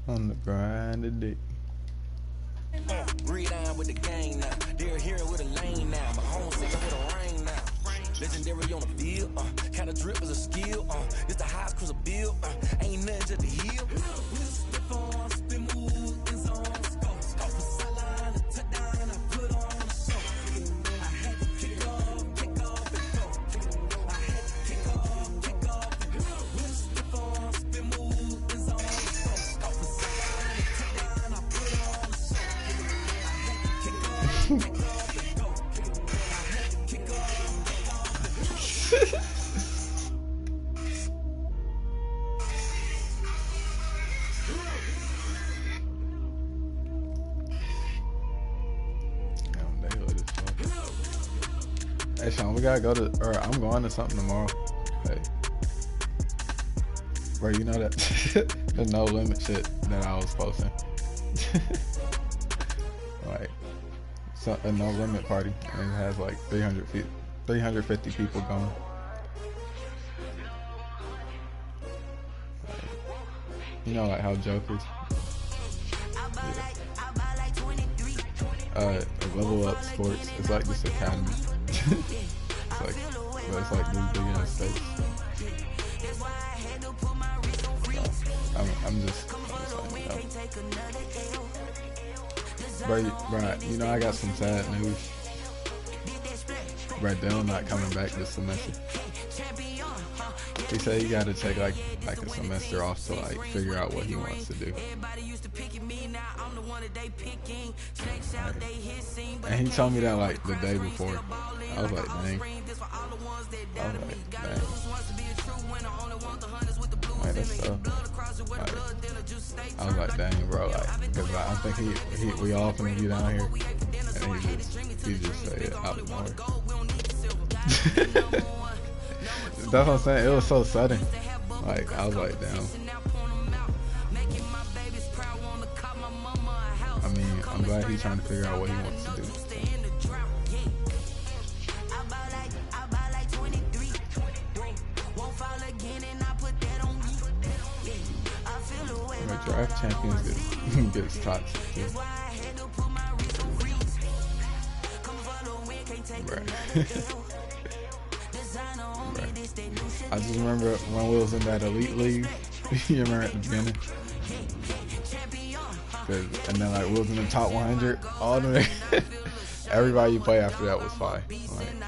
On the grind today. Breathe down with the gang now. They're here with a lane now. My home sick with a rain now. Legendary on the field. Kinda drip is a skill. It's the highest cruise a bill. Ain't nothing to the hill. Step on, spin move, in zone, scope. Scope for sideline, touchdown, I put on the show. I had to kick off, and go. I had to kick off, and go. Step on, spin move, in zone, scope. Scope for sideline, touchdown, I put on the show. I had to kick off, and go. I had to kick off, Hey Sean, we gotta go to, or I'm going to something tomorrow. Hey, bro, you know that the no limit shit that I was posting, like a no limit party, and it has like 350 people going. Like, you know, like how Jokers. Yeah. Level Up Sports. It's like this academy. It's like these big ass states. I'm just like, bro, you know I got some sad news. Bro, Dylan not coming back this semester. He said he got to take like a semester off to like figure out what he wants to do. And he told me that like the day before. I was like, dang. Like, that's tough. Like, I was like, dang, bro. Like, cause I think we all finna be down here, and he just said it out of nowhere. That's what I'm saying. It was so sudden. Like, I was like, damn. I mean, I'm glad he's trying to figure out what he wants to do. My draft champions gets toxic too. Right. I just remember when we was in that elite league. You remember at the beginning? And then like we was in the top 100. All the everybody you play after that was fine. Like,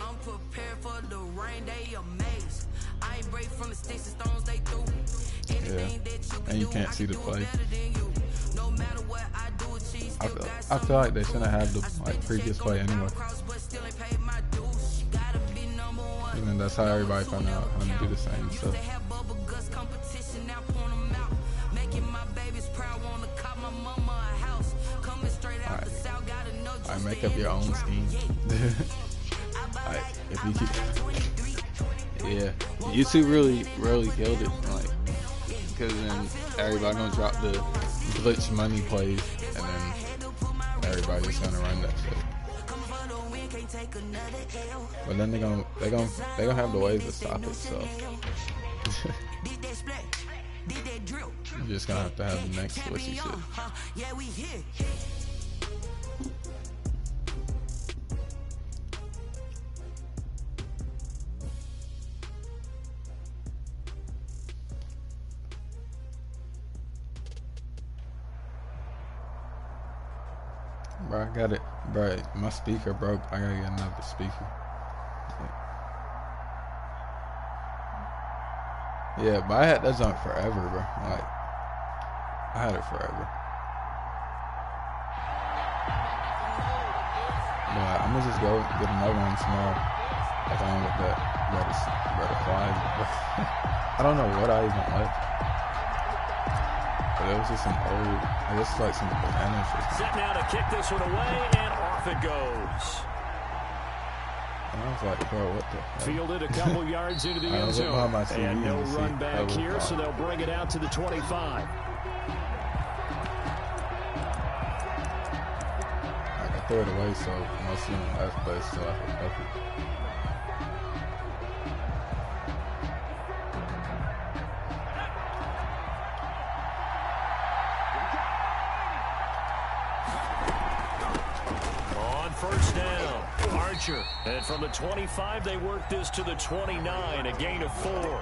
I'm prepared for the rain, they amazed. I ain't break from the sticks and stones they threw. Yeah, and you can't see the play. I feel like they shouldn't have the like previous play anyway. And then that's how everybody found out how to do the same stuff. Alright, make up your own scheme. Like, if you keep, yeah, YouTube really killed it, like, because then everybody gonna drop the glitch money plays, and then everybody's gonna run that shit. But then they gonna have the ways to stop it, so you're just gonna have to have the next glitchy shit. Bro, I got it. Bro, my speaker broke. I gotta get another speaker. Yeah, but I had that junk forever, bro. Like, I had it forever. But I'm gonna just go get another one tomorrow. Like, I don't with that. Butterfly. I don't know what I even left. But it was just some old, I guess like some bananas or something. Set now to kick this one away, and off it goes. I was like, bro, what the hell? Fielded a couple yards into the end zone. And no run back here, so they'll bring it out to the 25. I threw it away, so mostly in the last place, so I could help it. On first down, Archer. And from the 25, they work this to the 29, a gain of 4.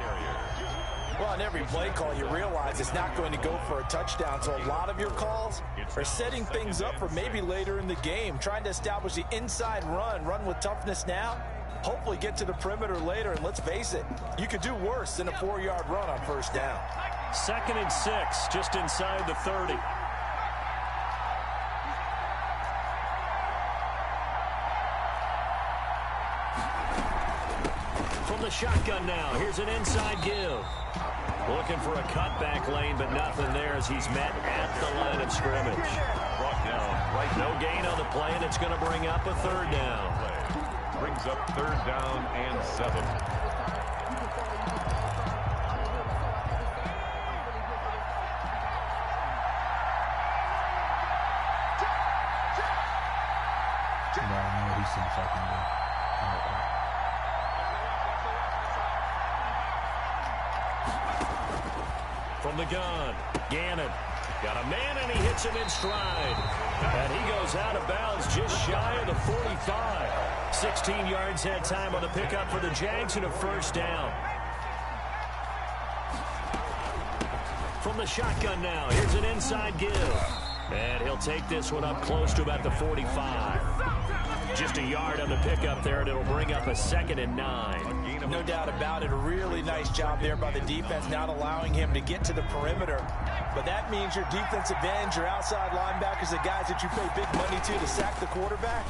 Well, on every play call, you realize it's not going to go for a touchdown. So a lot of your calls are setting things up for maybe later in the game, trying to establish the inside run with toughness now, hopefully get to the perimeter later. And let's face it, you could do worse than a 4-yard run on first down. 2nd and 6, just inside the 30. From the shotgun now, here's an inside give. Looking for a cutback lane, but nothing there as he's met at the line of scrimmage. No gain on the play, and it's going to bring up a 3rd down. Brings up 3rd down and 7. From the gun, Gannon got a man, and he hits him in stride. And he goes out of bounds just shy of the 45. 16 yards that time on the pickup for the Jags and a 1st down. From the shotgun now, here's an inside give. And he'll take this one up close to about the 45. Just a yard on the pickup there, and it'll bring up a 2nd and 9. No doubt about it. A really nice job there by the defense, not allowing him to get to the perimeter. But that means your defensive ends, your outside linebackers, the guys that you pay big money to sack the quarterback,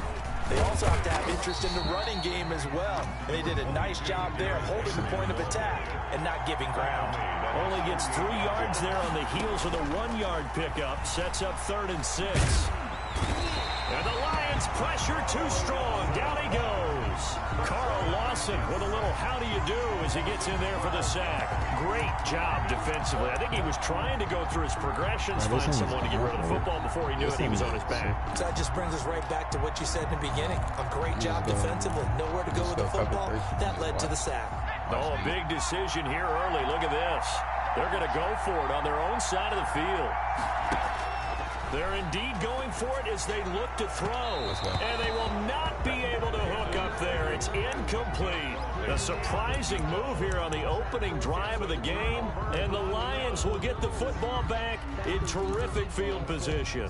they also have to have interest in the running game as well. And they did a nice job there holding the point of attack and not giving ground. Only gets 3 yards there on the heels of the 1-yard pickup. Sets up 3rd and 6. And the Lions pressure too strong. Down he goes. Carl Lawson with a little how do you do as he gets in there for the sack. Great job defensively. I think he was trying to go through his progressions, find someone to get rid of the football before he knew it. He was on his back. So that just brings us right back to what you said in the beginning. A great job defensively. Nowhere to go with the football. That led to the sack. Oh, a big decision here early. Look at this. They're going to go for it on their own side of the field. They're indeed going for it as they look to throw. And they will not be able to hook up there. It's incomplete. A surprising move here on the opening drive of the game. And the Lions will get the football back in terrific field position.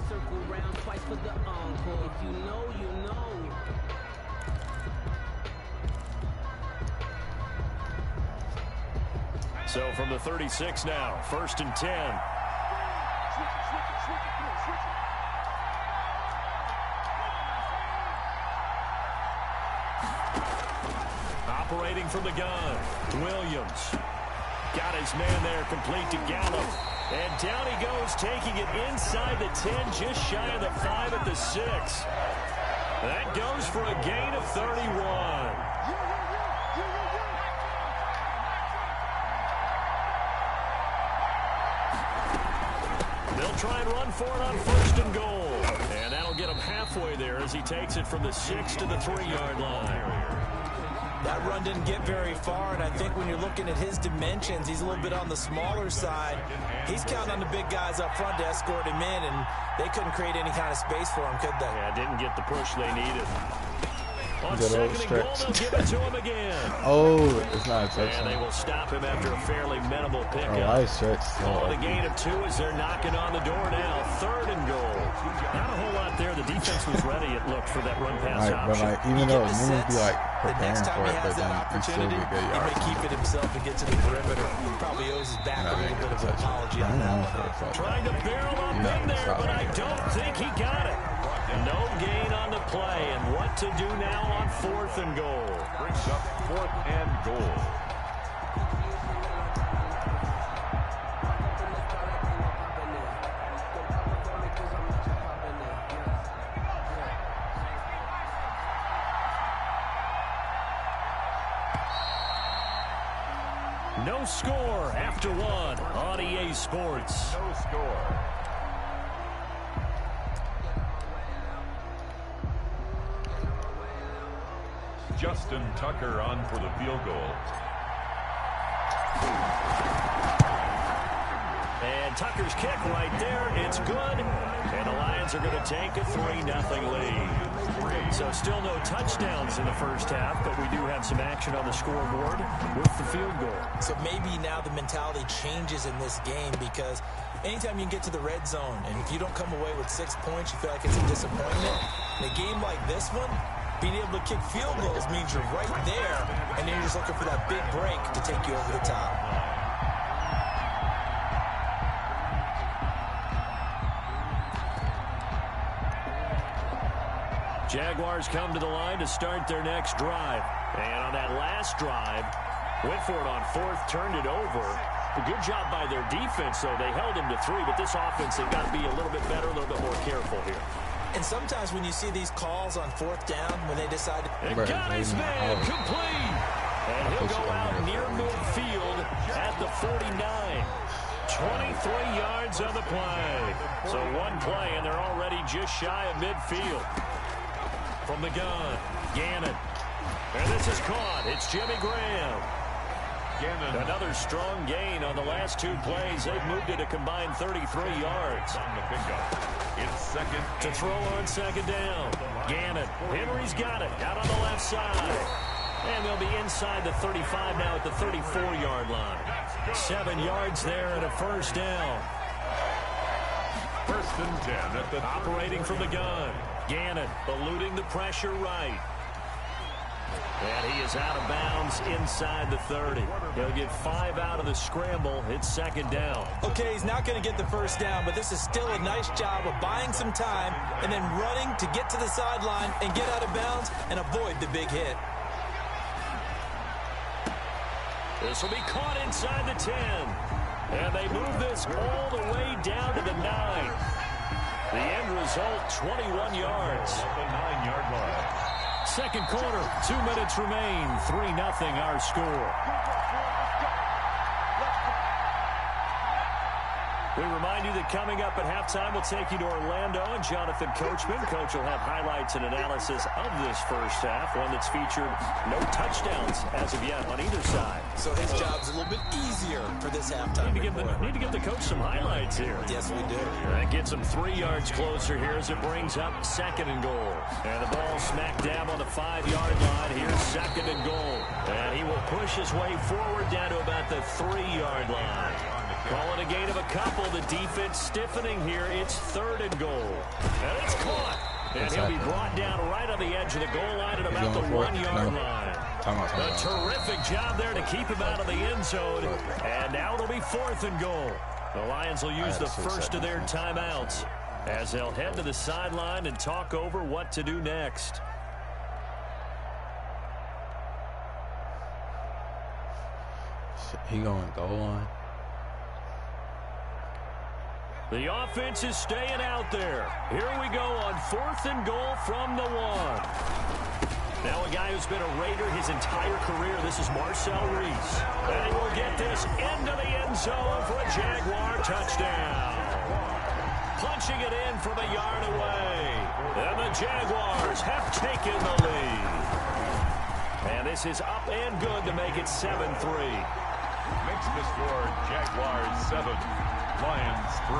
So from the 36 now, 1st and 10. Operating from the gun, Williams. Got his man there, complete to Gallup. And down he goes, taking it inside the 10, just shy of the 5 at the 6. That goes for a gain of 31. They'll try and run for it on 1st and goal. And that'll get him halfway there as he takes it from the 6 to the 3-yard line. That run didn't get very far, and I think when you're looking at his dimensions, he's a little bit on the smaller side. He's counting on the big guys up front to escort him in, and they couldn't create any kind of space for him, could they? Yeah, didn't get the push they needed. On 2nd and goal, they'll give it to him again. Oh, it's not a touchdown. And they will stop him after a fairly minimal pickup. Oh, I stretched. The gain of 2 as they're knocking on the door now. 3rd and goal. Not a whole lot there. The defense was ready, it looked, for that run-pass option. But even though it may be the next time he has that opportunity, he may keep it himself and get to the perimeter. He probably owes his back a little bit of an apology on that one. Trying to barrel up in there, but I don't think he got it. No gain on the play, and what to do now on 4th and goal. Brings up 4th and goal. No score after one on EA Sports. No score. Justin Tucker on for the field goal. And Tucker's kick right there. It's good. And the Lions are going to take a 3-0 lead. So still no touchdowns in the first half, but we do have some action on the scoreboard with the field goal. So maybe now the mentality changes in this game, because anytime you can get to the red zone, and if you don't come away with 6 points, you feel like it's a disappointment. In a game like this one, being able to kick field goals means you're right there, and then you're just looking for that big break to take you over the top. Jaguars come to the line to start their next drive. And on that last drive, went for it on fourth, turned it over. A good job by their defense, though. They held him to 3, but this offense, they've got to be a little bit better, a little bit more careful here. And sometimes when you see these calls on fourth down, when they decide to... And got his man complete. And he'll go out near midfield at the 49. 23 yards on the play. So one play, and they're already just shy of midfield. From the gun, Gannon. And this is caught. It's Jimmy Graham. Gannon. Another strong gain on the last 2 plays. They've moved it a combined 33 yards. On the pickup. It's second. To throw on second down. Gannon. Henry's got it. Out on the left side. And they'll be inside the 35 now at the 34-yard line. 7 yards there and a first down. First and 10 at the operating from the gun. Gannon eluding the pressure right. And he is out of bounds inside the 30. He'll get 5 out of the scramble. It's second down. Okay, he's not going to get the first down, but this is still a nice job of buying some time and then running to get to the sideline and get out of bounds and avoid the big hit. This will be caught inside the 10. And they move this all the way down to the 9. The end result, 21 yards. The 9-yard line. Second quarter, 2 minutes remain. 3-0 our score. We remind you that coming up at halftime, we'll take you to Orlando and Jonathan Coachman. Coach will have highlights and analysis of this first half, one that's featured no touchdowns as of yet on either side. So his job's a little bit easier for this halftime. Need to give the coach some highlights here. Yes, we do. That gets him 3 yards closer here as it brings up second and goal. And the ball smack dab on the 5-yard line. Here's second and goal. And he will push his way forward down to about the 3-yard line. Call it a gain of a couple. The defense stiffening here. It's third and goal. And it's caught. And he'll be brought down right on the edge of the goal line at about the 1-yard line. A terrific job there to keep him out of the end zone. And now it'll be fourth and goal. The Lions will use the first of their timeouts as they'll head to the sideline and talk over what to do next. He going goal line. The offense is staying out there. Here we go on fourth and goal from the 1. Now a guy who's been a Raider his entire career. This is Marcel Reese. And he will get this into the end zone for a Jaguar touchdown. Punching it in from a yard away. And the Jaguars have taken the lead. And this is up and good to make it 7-3. Makes the score Jaguars 7. Lions 3.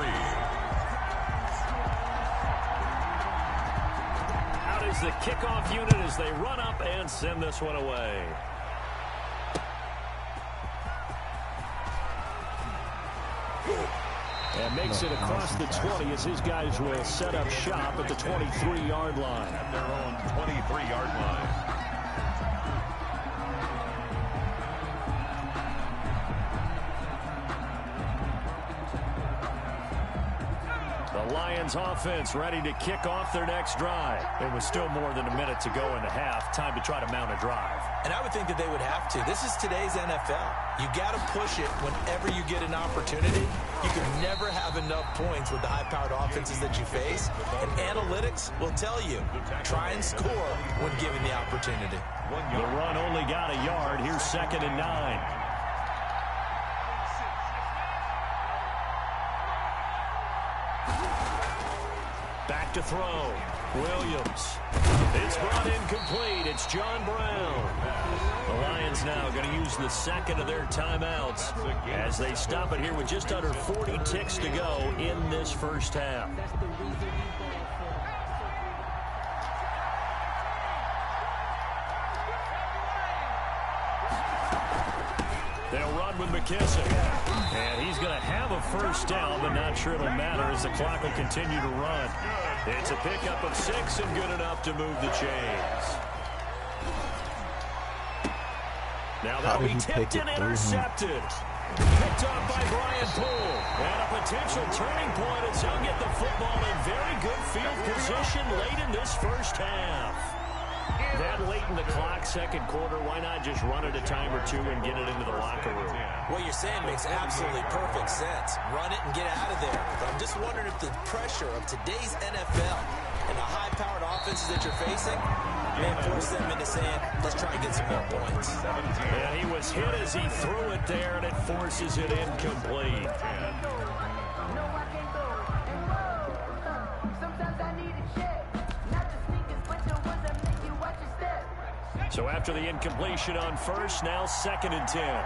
Out is the kickoff unit as they run up and send this one away. And makes it across the 20 as his guys will set up shop at the 23-yard line. At their own 23-yard line. The Lions offense ready to kick off their next drive. It was still more than a minute to go in the half. Time to try to mount a drive. And I would think that they would have to. This is today's NFL. You got to push it whenever you get an opportunity. You can never have enough points with the high-powered offenses that you face. And analytics will tell you, try and score when given the opportunity. The run only got a yard. Here's second and 9. back to throw. Williams. It's brought incomplete. It's John Brown. The Lions now going to use the second of their timeouts as they stop it here with just under 40 ticks to go in this first half. They'll run with McKissick. And he's going to have a first down, but not sure it'll matter as the clock will continue to run. It's a pickup of 6 and good enough to move the chains. Now that'll be tipped and intercepted. Picked off by Brian Poole. And a potential turning point as he'll get the football in very good field position late in this first half. That late in the clock, second quarter, why not just run it a time or two and get it into the locker room? What you're saying makes absolutely perfect sense. Run it and get out of there. But I'm just wondering if the pressure of today's NFL and the high-powered offenses that you're facing may force them into saying, let's try and get some more points. And he was hit as he threw it there, and it forces it incomplete. So after the incompletion on first, now 2nd and 10.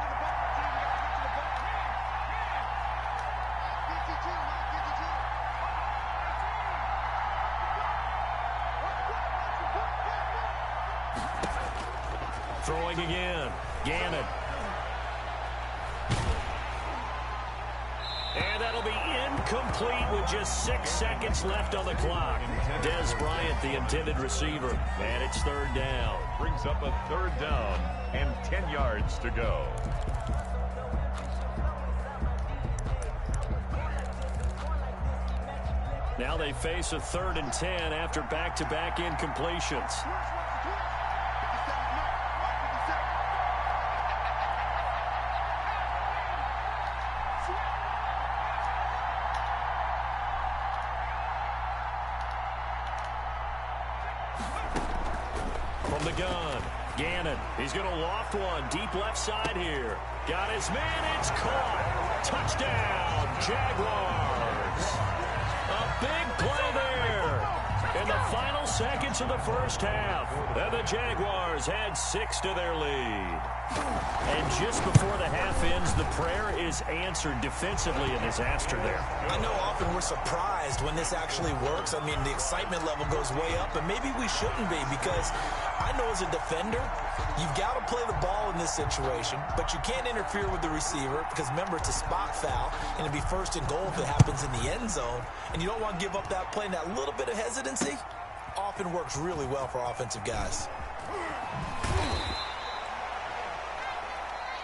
Throwing again. Gannon. And that'll be incomplete with just 6 seconds left on the clock. Des Bryant, the intended receiver. And it's 3rd down. Brings up a 3rd down and 10 yards to go. Now they face a 3rd and 10 after back-to-back incompletions. From the gun, Gannon. He's going to loft one deep left side here. Got his man. It's caught. Touchdown, Jaguars. A big play there in the final seconds of the first half. And the Jaguars add 6 to their lead. And just before the half ends, the prayer is answered defensively. A disaster there. I know often we're surprised when this actually works. I mean, the excitement level goes way up, and maybe we shouldn't be, because I know as a defender, you've got to play the ball in this situation, but you can't interfere with the receiver because, remember, it's a spot foul, and it'd be 1st and goal if it happens in the end zone, and you don't want to give up that play. And that little bit of hesitancy often works really well for offensive guys.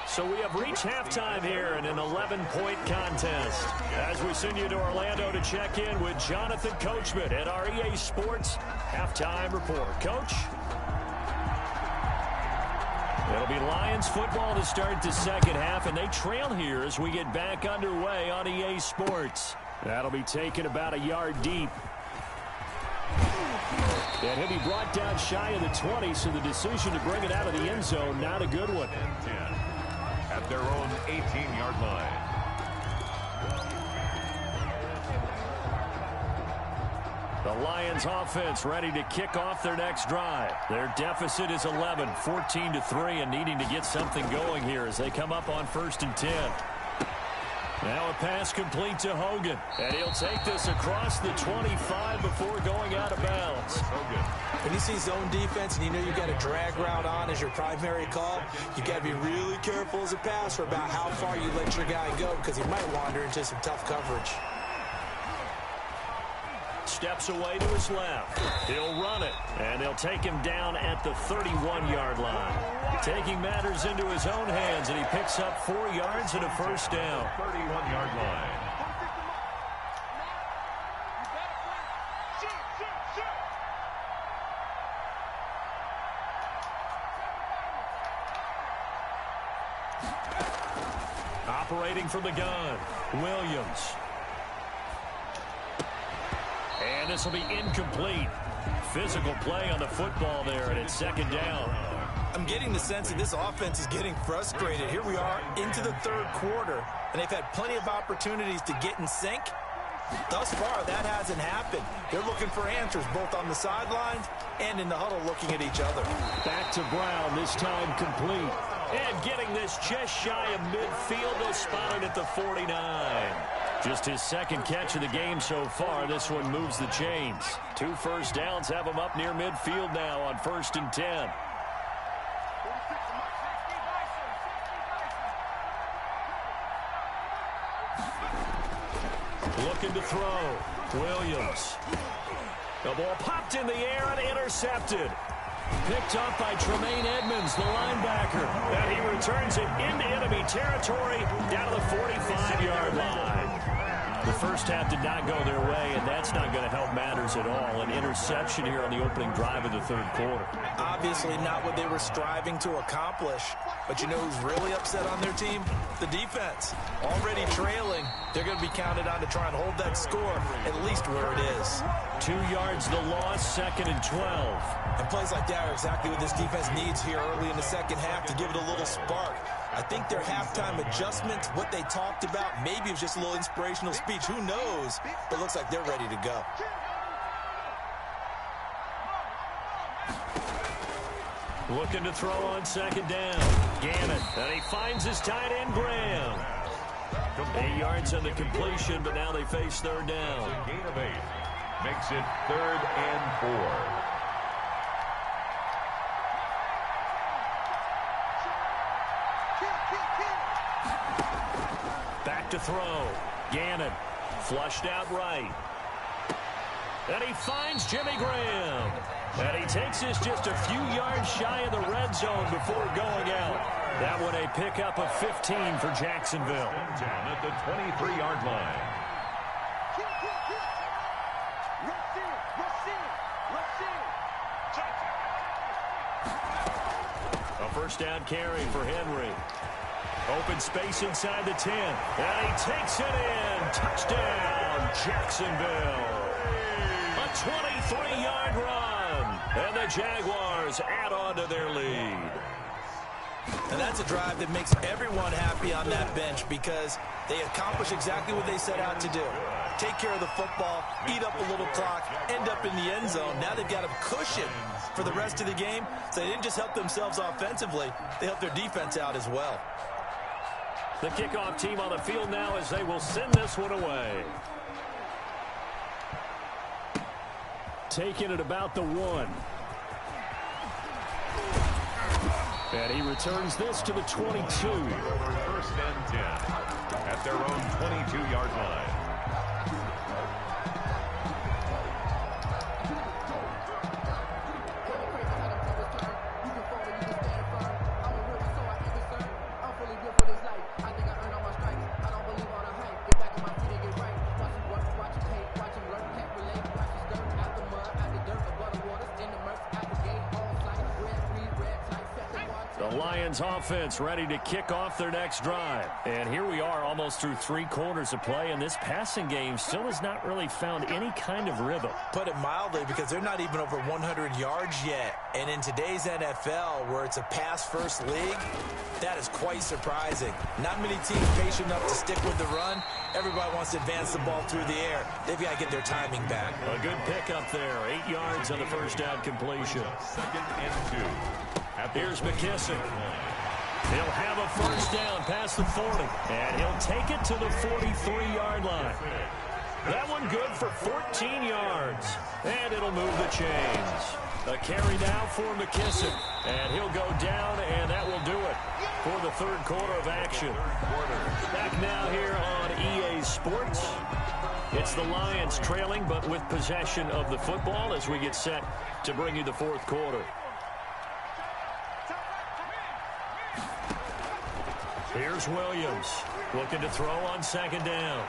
So we have reached halftime here in an 11-point contest. As we send you to Orlando to check in with Jonathan Coachman at our EA Sports Halftime Report. Coach? It'll be Lions football to start the second half, and they trail here as we get back underway on EA Sports. That'll be taken about a yard deep. And he'll be brought down shy of the 20, so the decision to bring it out of the end zone, not a good one. And 10 at their own 18-yard line. The Lions offense ready to kick off their next drive. Their deficit is 11, 14-3, and needing to get something going here as they come up on 1st and 10. Now a pass complete to Hogan, and he'll take this across the 25 before going out of bounds. When you see zone defense and you know you've got a drag route on as your primary call, you've got to be really careful as a passer about how far you let your guy go, because he might wander into some tough coverage. Steps away to his left. He'll run it, and they'll take him down at the 31-yard line. Taking matters into his own hands, and he picks up 4 yards and a first down. 31-yard line. Operating from the gun, Williams. And this will be incomplete. Physical play on the football there, and it's 2nd down. I'm getting the sense that this offense is getting frustrated. Here we are into the 3rd quarter, and they've had plenty of opportunities to get in sync, Thus far, that hasn't happened. They're looking for answers both on the sidelines and in the huddle looking at each other. Back to Brown, this time complete. And getting this just shy of midfield, they'll spot it at the 49. Just his second catch of the game so far. This one moves the chains. 2 first downs have him up near midfield now on 1st and 10. Looking to throw. Williams. The ball popped in the air and intercepted. Picked up by Tremaine Edmonds, the linebacker. And he returns it into enemy territory down to the 45-yard line. The first half did not go their way, and that's not going to help matters at all. An interception here on the opening drive of the 3rd quarter. Obviously not what they were striving to accomplish. But you know who's really upset on their team? The defense. Already trailing, they're going to be counted on to try and hold that score at least where it is. 2 yards the loss, 2nd and 12. And plays like that are exactly what this defense needs here early in the second half to give it a little spark. I think their halftime adjustment, what they talked about, maybe it was just a little inspirational speech. Who knows? But it looks like they're ready to go. Looking to throw on 2nd down. Gannon. And he finds his tight end, Graham. 8 yards on the completion, but now they face 3rd down. Gain of 8 makes it 3rd and 4. Back to throw. Gannon. Flushed out right. And he finds Jimmy Graham. And he takes this just a few yards shy of the red zone before going out. That one a pickup of 15 for Jacksonville. At the 23-yard line. A first down carry for Henry. Open space inside the 10. And he takes it in. Touchdown, Jacksonville. A 23-yard run. And the Jaguars add on to their lead. And that's a drive that makes everyone happy on that bench because they accomplish exactly what they set out to do. Take care of the football, eat up a little clock, end up in the end zone. Now they've got a cushion for the rest of the game. So they didn't just help themselves offensively, they helped their defense out as well. The kickoff team on the field now as they will send this one away. Taking it about the 1. And he returns this to the 22. 1st and 10 at their own 22-yard line. Offense ready to kick off their next drive. And here we are almost through 3 quarters of play, and this passing game still has not really found any kind of rhythm. Put it mildly, because they're not even over 100 yards yet. And in today's NFL, where it's a pass-first league, that is quite surprising. Not many teams patient enough to stick with the run. Everybody wants to advance the ball through the air. They've got to get their timing back. A good pickup there. 8 yards on the first down completion. 2nd and 2. Here's McKissick. He'll have a first down past the 40. And he'll take it to the 43-yard line. That one good for 14 yards. And it'll move the chains. A carry now for McKissick. And he'll go down, and that will do it for the 3rd quarter of action. Back now here on EA Sports. It's the Lions trailing, but with possession of the football as we get set to bring you the 4th quarter. Here's Williams looking to throw on 2nd down.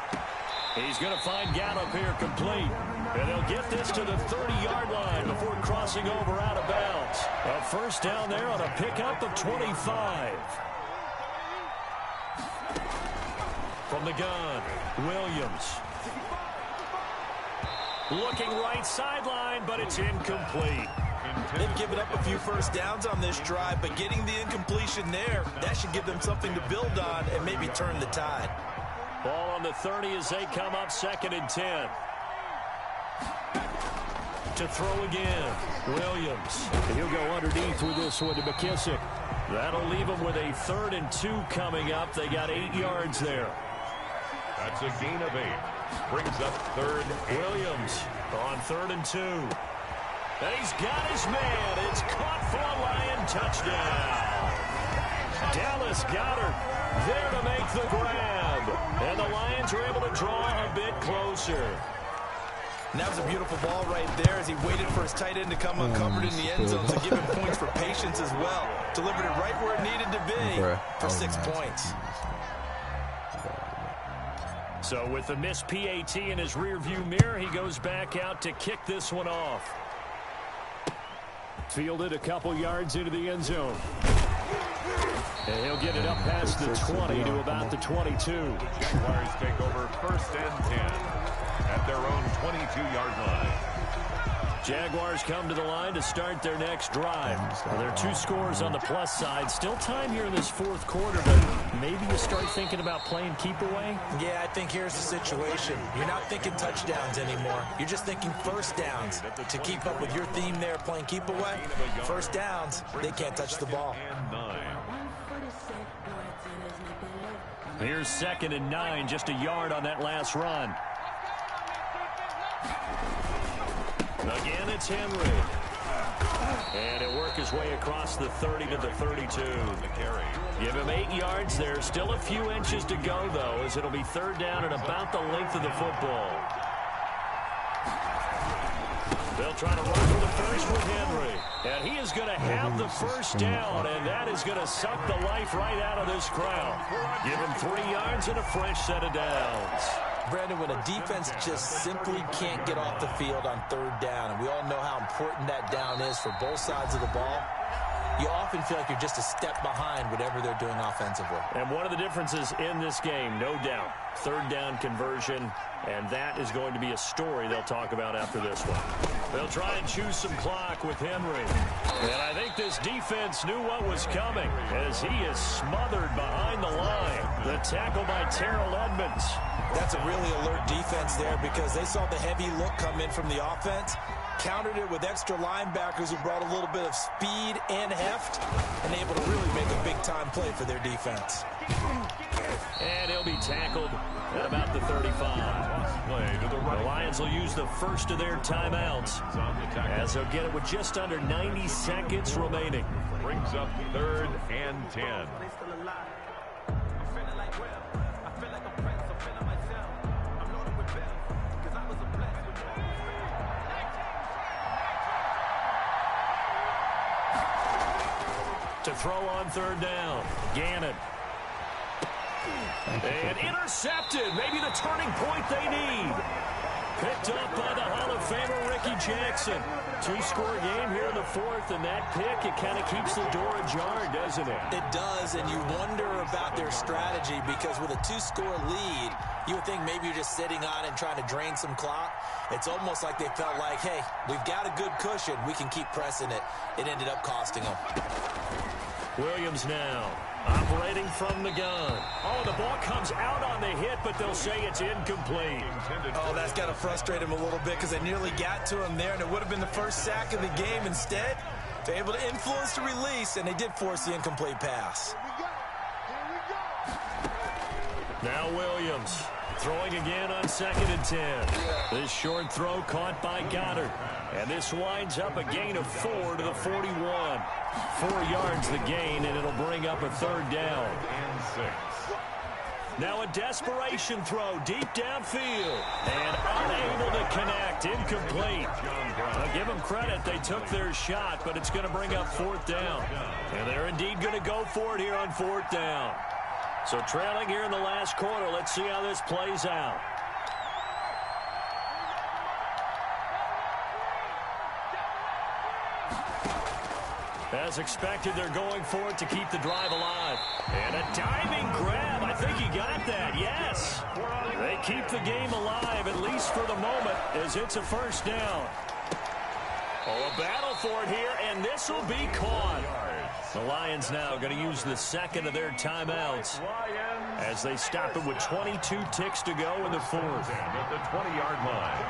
He's going to find Gallup here complete. And they'll get this to the 30-yard line before crossing over out of bounds. A first down there on a pickup of 25. From the gun, Williams. Looking right sideline, but it's incomplete. They've given up a few first downs on this drive, but getting the incompletion there, that should give them something to build on and maybe turn the tide. Ball on the 30 as they come up 2nd and 10. To throw again, Williams. He'll go underneath with this one to McKissick. That'll leave them with a 3rd and 2 coming up. They got 8 yards there. That's a gain of 8. Brings up 3rd. Williams on 3rd and 2. And he's got his man. It's caught for a Lion touchdown. Dallas Goedert there to make the grab. And the Lions are able to draw a bit closer. And that was a beautiful ball right there as he waited for his tight end to come uncovered in the end zone to give him points for patience as well. Delivered it right where it needed to be for 6 points. So with the missed PAT in his rearview mirror, he goes back out to kick this one off. Fielded a couple yards into the end zone. And he'll get it up past the 20 to about the 22. Jaguars take over 1st and 10 at their own 22-yard line. Jaguars come to the line to start their next drive. Well, there are 2 scores on the plus side. Still time here in this 4th quarter, but maybe you start thinking about playing keep away? Yeah, I think here's the situation. You're not thinking touchdowns anymore. You're just thinking 1st downs. To keep up with your theme there, playing keep away, 1st downs, they can't touch the ball. Here's 2nd and 9, just a yard on that last run. Again, it's Henry. And he'll work his way across the 30 to the 32. Give him 8 yards there. Still a few inches to go, though, as it'll be 3rd down and about the length of the football. They'll try to run for the first with Henry. And he is going to have the 1st down, and that is going to suck the life right out of this crowd. Give him 3 yards and a fresh set of downs. Brandon, when a defense just simply can't get off the field on 3rd down, and we all know how important that down is for both sides of the ball, you often feel like you're just a step behind whatever they're doing offensively. And one of the differences in this game, no doubt, 3rd down conversion, and that is going to be a story they'll talk about after this one. They'll try and choose some clock with Henry. And I think this defense knew what was coming as he is smothered behind the line. The tackle by Terrell Edmonds. That's a really alert defense there because they saw the heavy look come in from the offense, countered it with extra linebackers who brought a little bit of speed and heft, and able to really make a big-time play for their defense. And he'll be tackled at about the 35. The Lions will use the first of their timeouts as they'll get it with just under 90 seconds remaining. Brings up 3rd and 10. To throw on 3rd down, Gannon. And intercepted. Maybe the turning point they need. Picked up by the Hall of Famer Ricky Jackson. 2-score game here in the 4th, and that pick, it kind of keeps the door ajar, doesn't it? It does, and you wonder about their strategy because with a 2-score lead, you would think maybe you're just sitting on and trying to drain some clock. It's almost like they felt like, hey, we've got a good cushion. We can keep pressing it. It ended up costing them. Williams now operating from the gun. Oh, the ball comes out on the hit, but they'll say it's incomplete. Oh, that's got to frustrate him a little bit because they nearly got to him there, and it would have been the first sack of the game. Instead, they're able to influence the release, and they did force the incomplete pass. Now Williams throwing again on 2nd and 10. This short throw caught by Goddard. And this winds up a gain of 4 to the 41. 4 yards the gain, and it'll bring up a 3rd down. And 6. Now a desperation throw deep downfield. And unable to connect. Incomplete. I'll give them credit. They took their shot, but it's going to bring up 4th down. And they're indeed going to go for it here on 4th down. So trailing here in the last quarter. Let's see how this plays out. As expected, they're going for it to keep the drive alive. And a diving grab. I think he got that. Yes. They keep the game alive, at least for the moment, as it's a 1st down. Oh, a battle for it here, and this will be caught. The Lions now going to use the 2nd of their timeouts. Lions as they stop it with 22 ticks to go in the fourth. At the 20-yard line.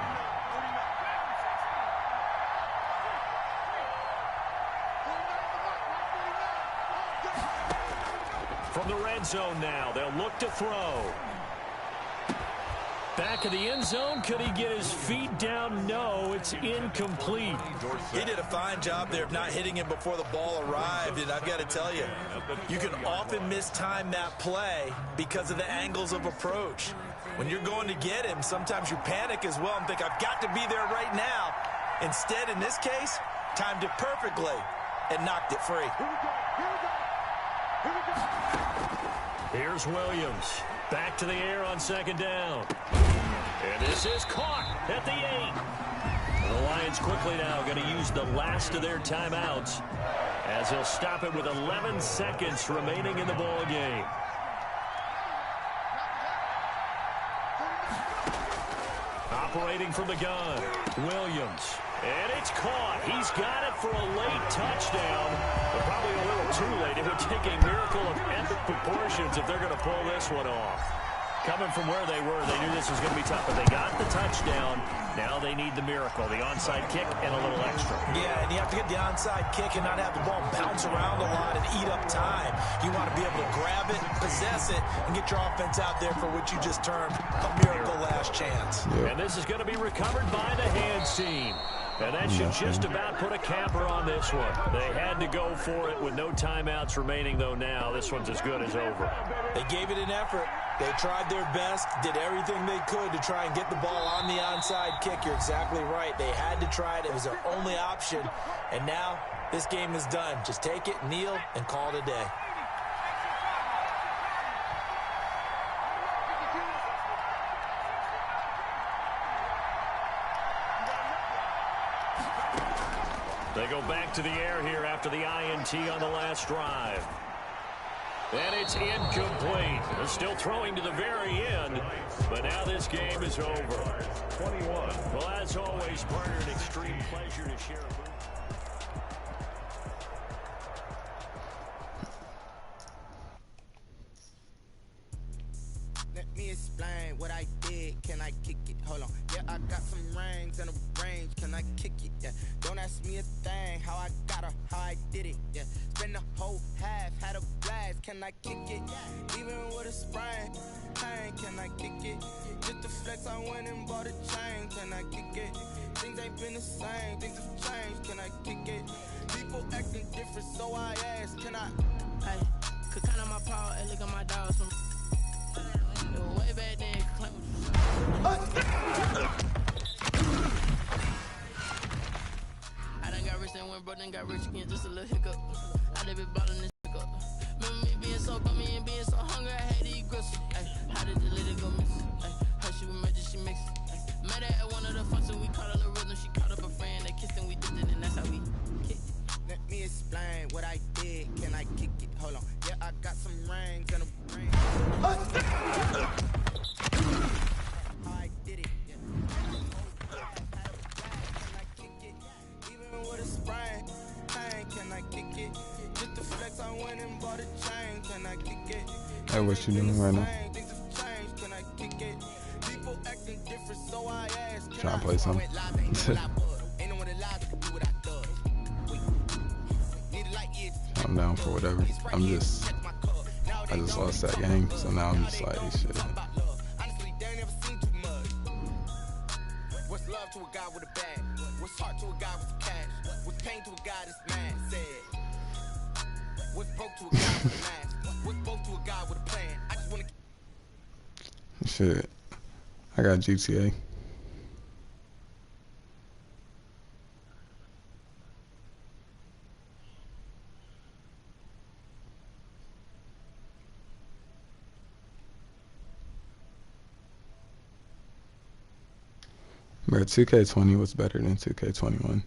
From the red zone now, they'll look to throw. Back of the end zone. Could he get his feet down? No, it's incomplete. He did a fine job there of not hitting him before the ball arrived, and I've got to tell you, you can often mistime that play because of the angles of approach. When you're going to get him, sometimes you panic as well and think, I've got to be there right now. Instead, in this case, timed it perfectly and knocked it free. Here's Williams. Back to the air on second down. And this is caught at the 8. The Lions quickly now going to use the last of their timeouts as they'll stop it with 11 seconds remaining in the ball game. Operating from the gun, Williams. And it's caught. He's got it for a late touchdown, but probably a little too late. It would take a miracle of epic proportions if they're going to pull this one off. Coming from where they were, they knew this was going to be tough, but they got the touchdown. Now they need the miracle, the onside kick and a little extra. Yeah, and you have to get the onside kick and not have the ball bounce around a lot and eat up time. You want to be able to grab it, possess it, and get your offense out there for what you just termed a miracle last chance. Yep. And this is going to be recovered by the hand seam. And that should just about put a capper on this one. They had to go for it with no timeouts remaining, though. Now this one's as good as over. They gave it an effort. They tried their best, did everything they could to try and get the ball on the onside kick. You're exactly right. They had to try it. It was their only option. And now this game is done. Just take it, kneel, and call it a day. They go back to the air here after the INT on the last drive. And it's incomplete. They're still throwing to the very end, but now this game is over. 21. Well, as always, partner, an extreme pleasure to share. Let me explain what I did. Can I kick it? Hold on. Yeah, I got some rings and a range. Can I kick it? Yeah. Don't ask me a thing. How I got her, how I did it. Yeah. Spend the whole half, had a blast. Can I kick it? Even with a sprain, pain. Can I kick it? Just to flex, I went and bought a chain. Can I kick it? Things ain't been the same. Things have changed. Can I kick it? People acting different, so I ask. Can I? Hey, could count on my power and look at my dogs from. Way back then, I done got rich and went broke, then got rich again, just a little hiccup. I done been bottling this hiccup. Remember me being so bummy and being so hungry, I had to eat gristle. Ay, how did the lady go miss? Ay, her she was magic, she mixed. Met her at one of the functions, we caught a little rhythm, she caught up a friend, they kissed and we did it, and that's how we kicked it. Let me explain what I did. Can I kick it? Hold on. Yeah, I got some rings and a ring. I did it. Yeah. Can I kick it? Even with a sprain, pain. Can I kick it? Just to flex, I went and bought a chain. Can I kick it? Hey, what you doing right now? Things have changed. Can I kick it? People acting different, so I ask. Trying to play something. Ain't no one alive that can do what I do. I'm down for whatever. I just lost that game, so now I'm just like, shit. Honestly, they never seen too much. What's love to a guy with a bag? What's heart to a guy with cash? What's pain to a guy that's mad? Said. What's broke to a guy with a mask? What's broke to a guy with a plan? I just want to. Shit. I got GTA. Bro, 2K20 was better than 2K21.